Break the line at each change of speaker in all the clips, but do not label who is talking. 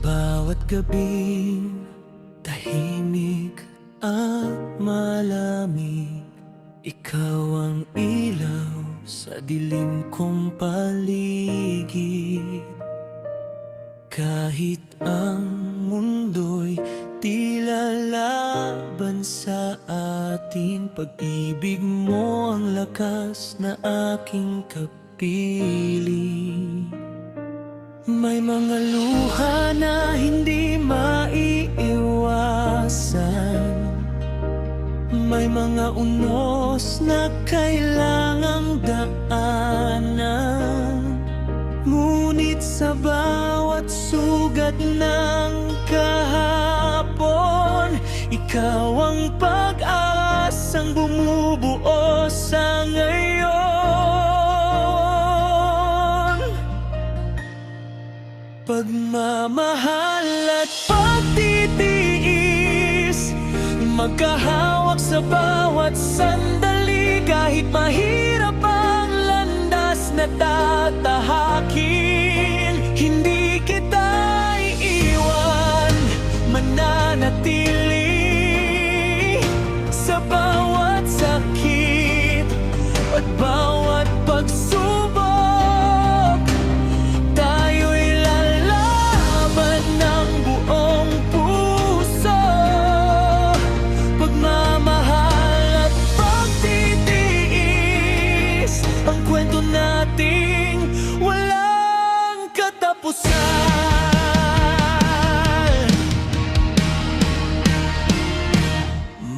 bawat gabing tahimik at malamig, ikaw ang ilaw sa dilim kong paligid. Kahit ang mundo'y tila laban sa atin, pag-ibig mo ang lakas na aking kapiling. May mga luha na hindi maiiwasan, may mga unos na kailangang daanan. Ngunit sa bawat sugat ng kahapon, ikaw ang pag-asang bumubuo sa ngayon. Pagmamahal at pagtitiis, magkahawak sa bawat sandali. Kahit mahirap ang landas na tatahakin, hindi kita iiwan, mananatili sa bawat sakit at bawat pagsubok. Tayo'y lalaban ng buong puso. Pagmamahal at pagtitiis, ang kwento nating walang katapusan.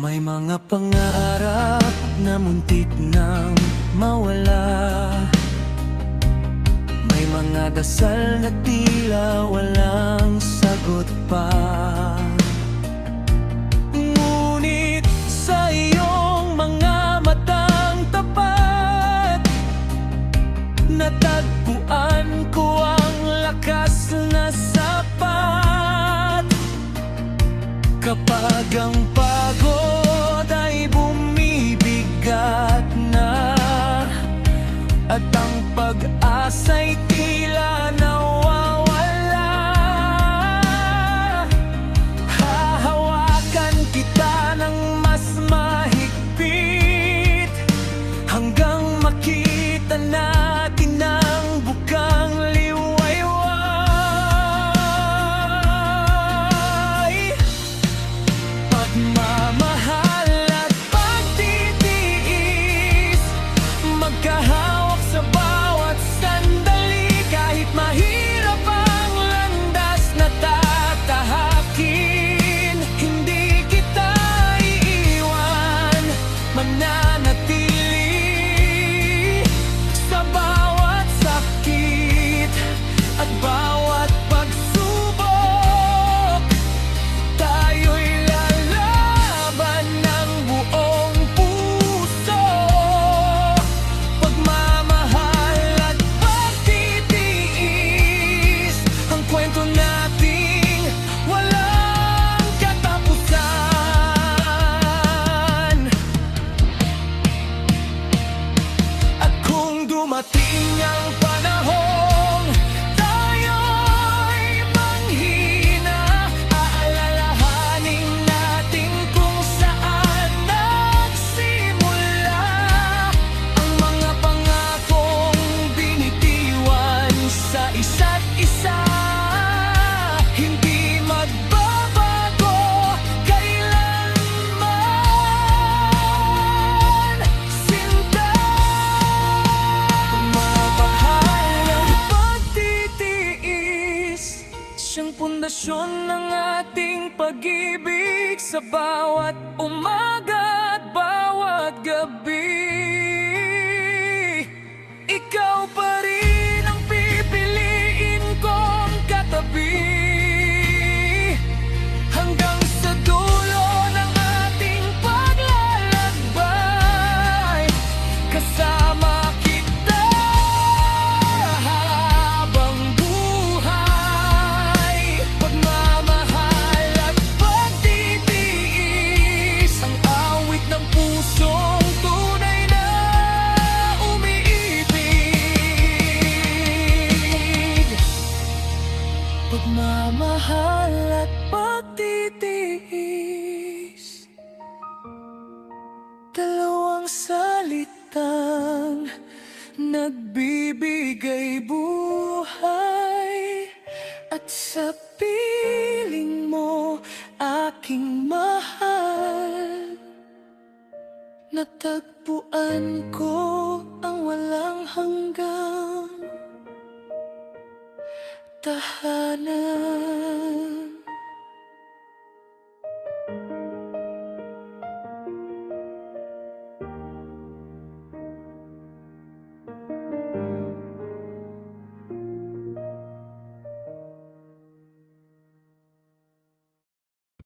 May mga pangarap na muntik nang mawala, may mga dasal na tila walang sagot pa. Ngunit sa iyong mga matang tapat, natagpuan ko ang lakas na sapat. Kapag ang pagod ay bumibigat na, at ang pag-asa'y tila nawawala, hahawakan kita ng mas mahigpit hanggang makita natin ang bukang liwayway. Pagmamahal at pagtitiis, magkahawak sa bawat sandali. Kahit mahirap ang landas na tatahakin, hindi kita iiwan, mananatili sa bawat sakit at bawat pagsubok. Tayo'y lalaban ng buong puso. Pagmamahal at pagtitiis, ang kwento nating walang katapusan. At kung dumating ang panahong tayo'y manghina, aalalahanin natin kung saan nagsimula ang mga pangakong binitiwan sa isa't isa. Hindi magbabago kailanman, sinta. Pagmamahal at pagtitiis, siyang pundasyon ng ating pag-ibig sa bawat umaga at bawat gabi. Ikaw pa rin ang pipiliin kong katabi, hanggang sa dulo ng ating paglalakbay. Kasama kita habang buhay. Pagmamahal at pagtitiis, ang awit ng pusong tunay na pagmamahal at pagtitiis. Dalawang salitang nagbibigay buhay, at sa piling mo aking mahal, natagpuan